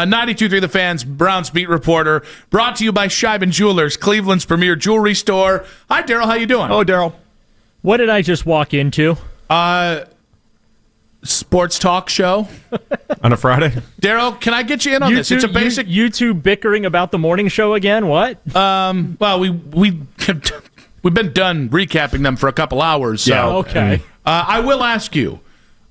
92.3 The Fans, Browns beat reporter, brought to you by Scheiben Jewelers, Cleveland's premier jewelry store. Hi, Daryl. How you doing? Oh, Daryl. What did I just walk into? Sports talk show on a Friday. Daryl, can I get you in on this? It's a basic. You two bickering about the morning show again? What? Well, we've been done recapping them for a couple hours. So, yeah. Okay. I will ask you.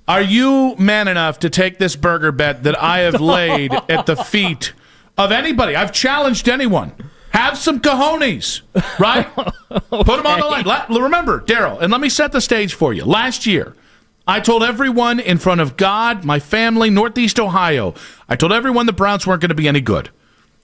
Are you man enough to take this burger bet that I have laid at the feet of anybody? I've challenged anyone. Have some cojones, right? Okay. Put them on the line. Remember, Daryl, and let me set the stage for you. Last year, I told everyone in front of God, my family, Northeast Ohio, I told everyone the Browns weren't going to be any good.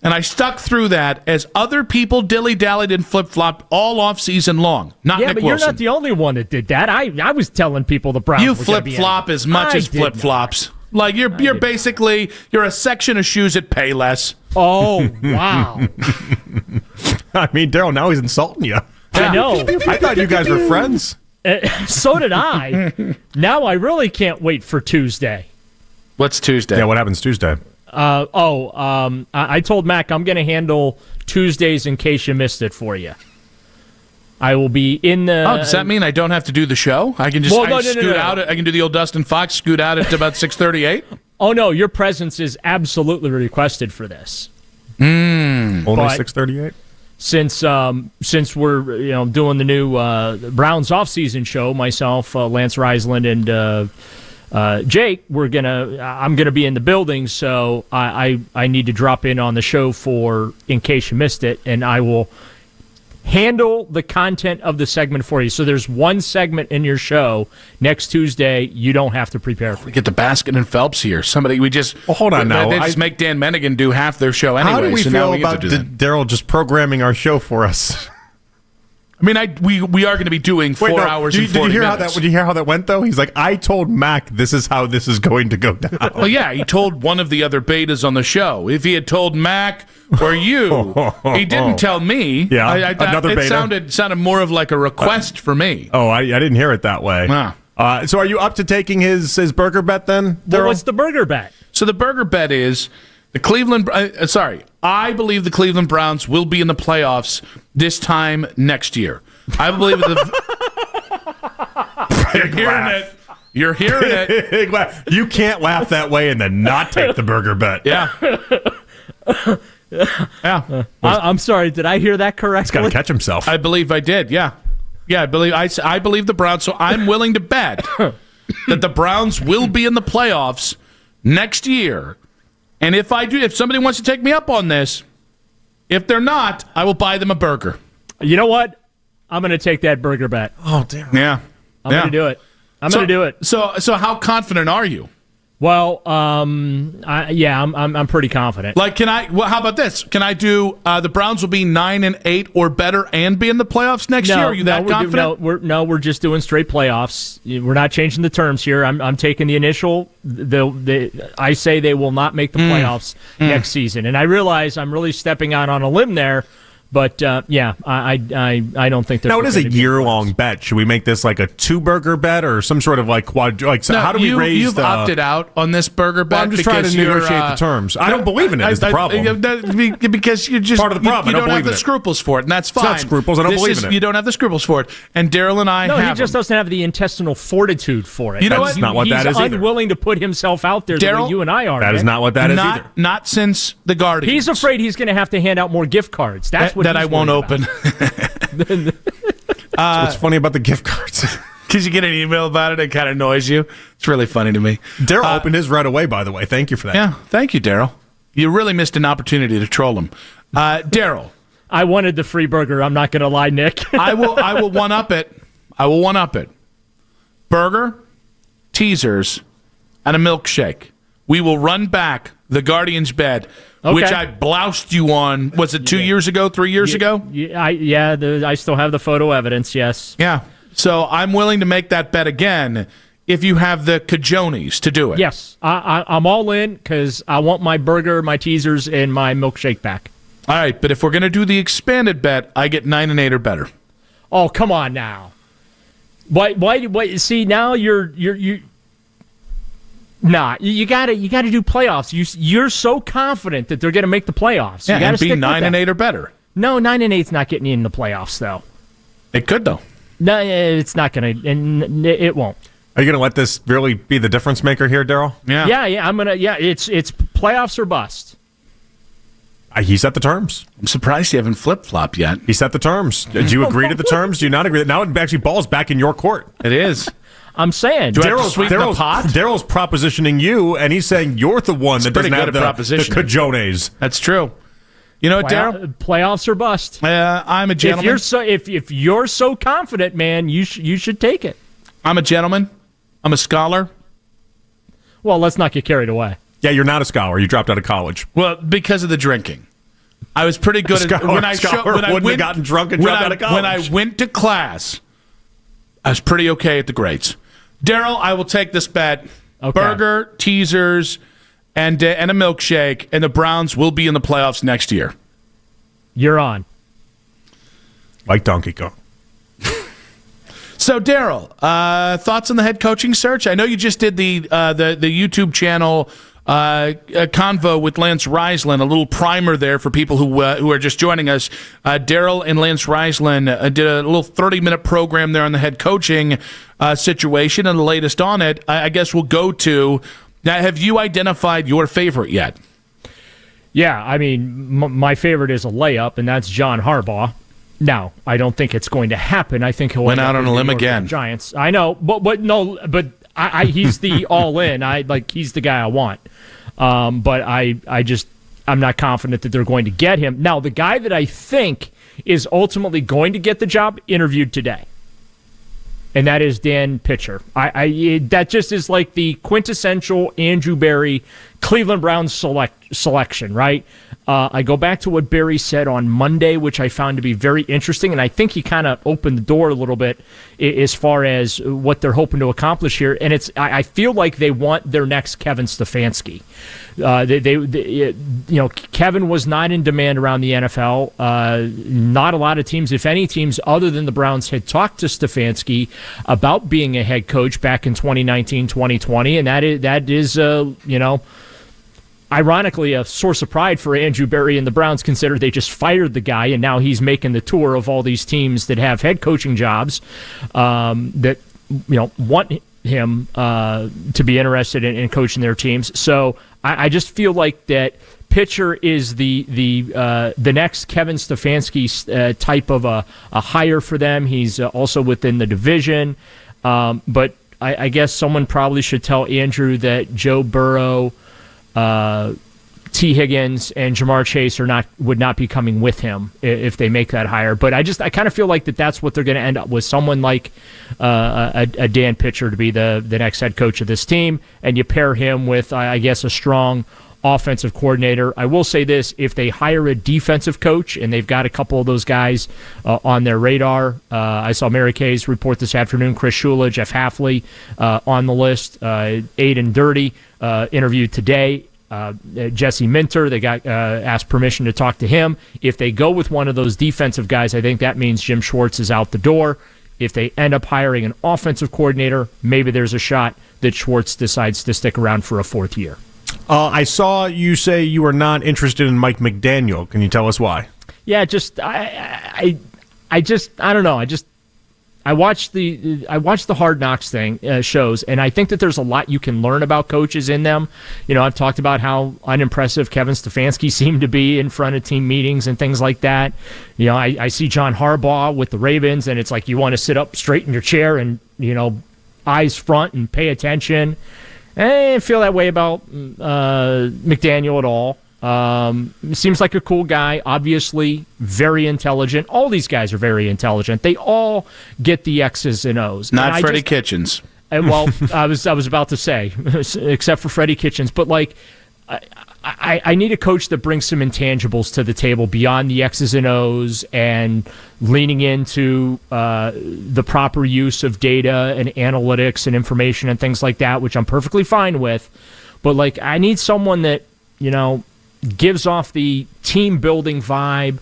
And I stuck through that as other people dilly-dallied and flip-flopped all off-season long. Not Nick but Wilson. You're not the only one that did that. I was telling people the Browns You were going to be flip-flop as much as flip-flops. Like, you're basically, you're a section of shoes at Payless. Oh, wow. I mean, Daryl, now he's insulting you. I know. I thought you guys were friends. So did I. Now I really can't wait for Tuesday. What's Tuesday? Yeah, what happens Tuesday? I told Mac I'm going to handle Tuesdays in case you missed it for you. I will be in the... Oh, does that mean I don't have to do the show? I can just scoot out. I can do the old Dustin Fox, scoot out at about 6:38? Oh, no, your presence is absolutely requested for this. Only 6:38? Since we're doing the new Browns off-season show, myself, Lance Reisland, and Jake, I'm gonna be in the building, so I need to drop in on the show in case you missed it, and I will handle the content of the segment for you. So there's one segment in your show next Tuesday you don't have to prepare for. We get the Baskin and Phelps here. Hold on now. They just make Dan Mennigan do half their show anyway. How do we feel about Daryl just programming our show for us? I mean, we are going to be doing 4 hours and 40 minutes. Did you hear how that went, though? He's like, I told Mac this is how this is going to go down. Well, yeah, he told one of the other betas on the show. If he had told Mac or you, he didn't tell me. Yeah, another beta. It sounded more of like a request for me. Oh, I didn't hear it that way. Nah. So are you up to taking his burger bet then, Daryl? What's the burger bet? So the burger bet is I believe the Cleveland Browns will be in the playoffs this time next year. I believe You're hearing it. You can't laugh that way and then not take the burger bet. Yeah. Yeah. I'm sorry. Did I hear that correctly? He's got to catch himself. I believe I did. Yeah. Yeah. I believe the Browns. So I'm willing to bet that the Browns will be in the playoffs next year. And if somebody wants to take me up on this, if they're not, I will buy them a burger. You know what? I'm going to take that burger bet. Oh, damn. Yeah. I'm going to do it. I'm going to do it. So how confident are you? Well, I'm pretty confident. Like, how about this? Can I do the Browns will be 9-8 or better and be in the playoffs next year? Are you that confident? We're just doing straight playoffs. We're not changing the terms here. I'm taking the initial. I say they will not make the playoffs next season, and I realize I'm really stepping out on a limb there. But, I don't think they're... Now, it is a year-long bet. Should we make this like a two-burger bet or some sort of how do we raise You've opted out on this burger bet. Well, I'm just trying to negotiate the terms. I don't believe in it is the problem. Because you're just... Part of the problem. You don't have the scruples for it, and that's fine. It's not scruples. I don't believe in it. You don't have the scruples for it. And Daryl and I have he just doesn't have the intestinal fortitude for it. You know That's not what that is either. He's unwilling to put himself out there the way you and I are. That is not what that is either. Not since the Guardians. He's afraid he's going to have to hand out more gift cards. That's what that I won't open. What's funny about the gift cards? Because you get an email about it, it kind of annoys you. It's really funny to me. Daryl opened his right away, by the way. Thank you for that. Yeah, thank you, Daryl. You really missed an opportunity to troll him. Daryl. I wanted the free burger. I'm not going to lie, Nick. I will one-up it. Burger, teasers, and a milkshake. We will run back the Guardians bet, which I bloused you on. Was it 2 years ago, 3 years ago? I still have the photo evidence, yes. Yeah. So I'm willing to make that bet again if you have the cajones to do it. Yes. I'm all in because I want my burger, my teasers, and my milkshake back. All right, but if we're going to do the expanded bet, I get 9-8 or better. Oh, come on now. Why see, now you're Nah, you gotta do playoffs. You're so confident that they're gonna make the playoffs. Yeah, you gotta and be stick 9-8 or better. No, 9-8's not getting you in the playoffs though. It could though. No, it's not gonna, and it won't. Are you going to let this really be the difference maker here, Daryl? Yeah. I'm gonna. Yeah, it's playoffs or bust. He set the terms. I'm surprised you haven't flip-flopped yet. He set the terms. Do you agree to the terms? Do you not agree? Now it actually balls back in your court. It is. I'm saying Daryl's propositioning you, and he's saying you're the one that doesn't have the cajones. That's true. You know what, Daryl? Playoffs or bust. I'm a gentleman. If you're so confident, man, you should take it. I'm a gentleman. I'm a scholar. Well, let's not get carried away. Yeah, you're not a scholar. You dropped out of college. Well, because of the drinking. I was pretty good at when I wouldn't have gotten drunk and dropped out of college. When I went to class, I was pretty okay at the grades. Daryl, I will take this bet. Okay. Burger, teasers, and a milkshake, and the Browns will be in the playoffs next year. You're on. Like Donkey Kong. So, Daryl, thoughts on the head coaching search? I know you just did the YouTube channel convo with Lance Reisland, a little primer there for people who are just joining us. Daryl and Lance Reisland did a little 30-minute program there on the head coaching situation, and the latest on it, I guess we'll go to. Now, have you identified your favorite yet? Yeah, I mean, my favorite is a layup, and that's John Harbaugh. Now, I don't think it's going to happen. I think he'll went out on a limb again. Giants. I know, but no, but he's the all-in. He's the guy I want. But I'm not confident that they're going to get him. Now, the guy that I think is ultimately going to get the job interviewed today, and that is Dan Pitcher. That just is like the quintessential Andrew Berry Cleveland Browns selection, right? I go back to what Barry said on Monday, which I found to be very interesting, and I think he kind of opened the door a little bit as far as what they're hoping to accomplish here. And I feel like they want their next Kevin Stefanski. Kevin was not in demand around the NFL. Not a lot of teams, if any teams other than the Browns, had talked to Stefanski about being a head coach back in 2019, 2020, and that is ironically a source of pride for Andrew Berry and the Browns, consider they just fired the guy and now he's making the tour of all these teams that have head coaching jobs that want him to be interested in coaching their teams. So I just feel like that Pitcher is the next Kevin Stefanski type of a hire for them. He's also within the division, but I guess someone probably should tell Andrew that Joe Burrow, T. Higgins, and Jamar Chase would not be coming with him if they make that hire. But I kind of feel like that's what they're going to end up with, someone like a Dan Pitcher to be the next head coach of this team, and you pair him with, I guess, a strong offensive coordinator. I will say this, if they hire a defensive coach, and they've got a couple of those guys on their radar, I saw Mary Kay's report this afternoon, Chris Shula, Jeff Hafley on the list, Aiden Dirty interviewed today, Jesse Minter, they got asked permission to talk to him. If they go with one of those defensive guys, I think that means Jim Schwartz is out the door. If they end up hiring an offensive coordinator, maybe there's a shot that Schwartz decides to stick around for a fourth year. I saw you say you were not interested in Mike McDaniel. Can you tell us why? Yeah, I don't know. I watched the Hard Knocks shows, and I think that there's a lot you can learn about coaches in them. I've talked about how unimpressive Kevin Stefanski seemed to be in front of team meetings and things like that. I see John Harbaugh with the Ravens, and it's like you want to sit up straight in your chair and eyes front and pay attention. I didn't feel that way about McDaniel at all. Seems like a cool guy, obviously very intelligent. All these guys are very intelligent. They all get the X's and O's. Not Freddie Kitchens. Well, I was about to say, except for Freddie Kitchens. But I need a coach that brings some intangibles to the table beyond the X's and O's and leaning into the proper use of data and analytics and information and things like that, which I'm perfectly fine with. But I need someone that gives off the team building vibe,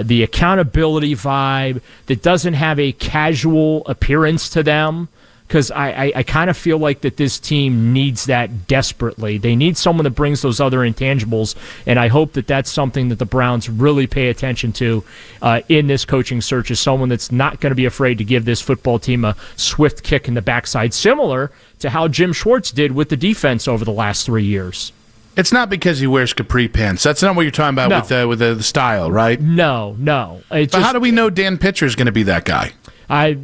the accountability vibe, that doesn't have a casual appearance to them. because I kind of feel like that this team needs that desperately. They need someone that brings those other intangibles, and I hope that that's something that the Browns really pay attention to in this coaching search, is someone that's not going to be afraid to give this football team a swift kick in the backside, similar to how Jim Schwartz did with the defense over the last 3 years. It's not because he wears capri pants. That's not what you're talking about with the style, right? No. But how do we know Dan Pitcher is going to be that guy? I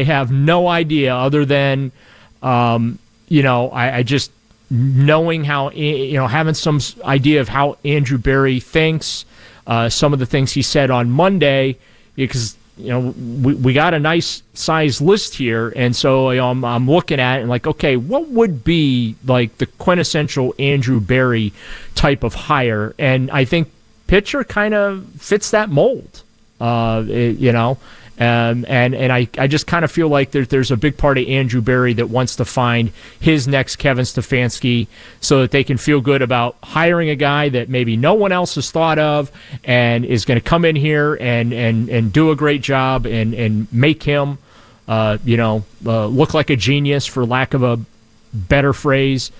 have no idea other than, I just knowing how, having some idea of how Andrew Berry thinks, some of the things he said on Monday, because we got a nice size list here, and so I'm looking at it and like, okay, what would be like the quintessential Andrew Berry type of hire? And I think Pitcher kind of fits that mold, And I just kind of feel like there's a big part of Andrew Berry that wants to find his next Kevin Stefanski so that they can feel good about hiring a guy that maybe no one else has thought of and is going to come in here and do a great job and make him, look like a genius, for lack of a better phrase.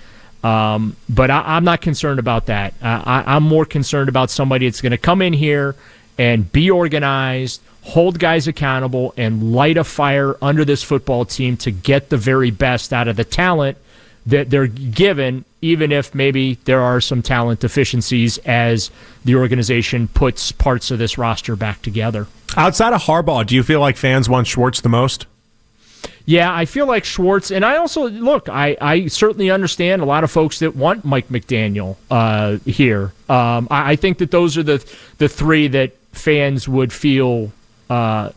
But I'm not concerned about that. I'm more concerned about somebody that's going to come in here and be organized, hold guys accountable, and light a fire under this football team to get the very best out of the talent that they're given, even if maybe there are some talent deficiencies as the organization puts parts of this roster back together. Outside of Harbaugh, do you feel like fans want Schwartz the most? Yeah, I feel like Schwartz, and I also, look, I certainly understand a lot of folks that want Mike McDaniel here. I think that those are the three that fans would feel, I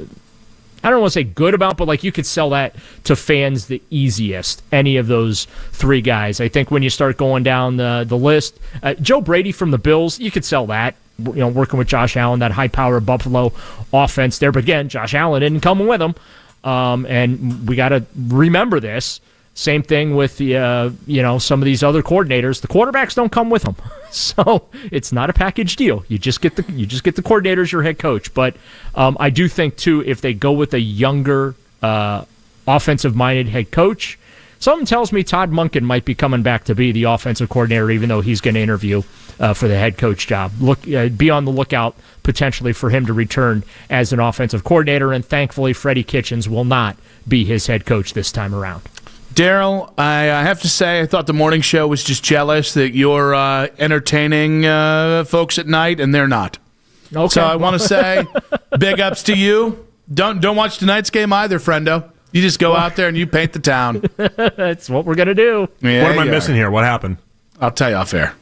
don't want to say good about, but like you could sell that to fans the easiest, any of those three guys. I think when you start going down the list, Joe Brady from the Bills, you could sell that, working with Josh Allen, that high-powered Buffalo offense there. But again, Josh Allen didn't come with him. And we got to remember this. Same thing with the, some of these other coordinators. The quarterbacks don't come with them, so it's not a package deal. You just get the coordinator as your head coach. But I do think too, if they go with a younger, offensive-minded head coach, something tells me Todd Monken might be coming back to be the offensive coordinator, even though he's going to interview for the head coach job. Be on the lookout potentially for him to return as an offensive coordinator, and thankfully Freddie Kitchens will not be his head coach this time around. Daryl, I have to say I thought the morning show was just jealous that you're entertaining folks at night and they're not. Okay. So I want to say big ups to you. Don't watch tonight's game either, friendo. You just go out there and you paint the town. That's what we're going to do. Yeah, what am I missing here? What happened? I'll tell you off air.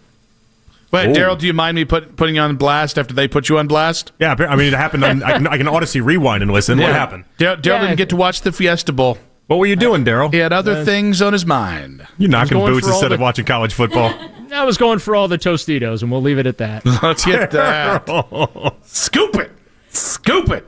Wait, Daryl, do you mind me putting you on blast after they put you on blast? Yeah, I mean, it happened on, I can Odyssey rewind and listen. What happened? Daryl didn't get to watch the Fiesta Bowl. What were you doing, Daryl? He had other things on his mind. You knocking boots instead of watching college football. I was going for all the Tostitos, and we'll leave it at that. Let's get that. Scoop it.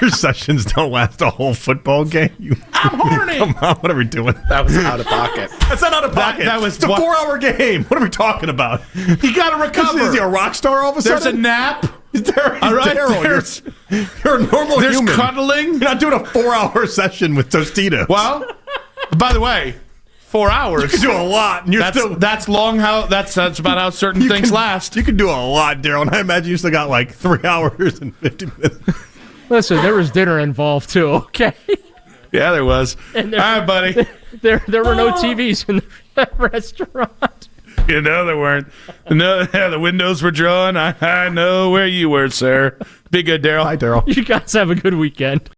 Your sessions don't last a whole football game. I'm horny. Come on, what are we doing? That was out of pocket. That's not out of pocket. That was it's a 4-hour game. What are we talking about? You got to recover. Is he a rock star all of a sudden? There's a nap. All right, Daryl, you're a normal there's human. There's cuddling. You're not doing a 4-hour session with Tostitos. Well, by the way, 4 hours. You can do a lot. And that's long. That's about how certain things last. You can do a lot, Daryl, and I imagine you still got like 3 hours and 50 minutes. Listen, there was dinner involved too. Okay. Yeah, there was. All right, buddy. There were no TVs in the restaurant. There weren't. No, the windows were drawn. I know where you were, sir. Be good, Daryl. Hi, Daryl. You guys have a good weekend.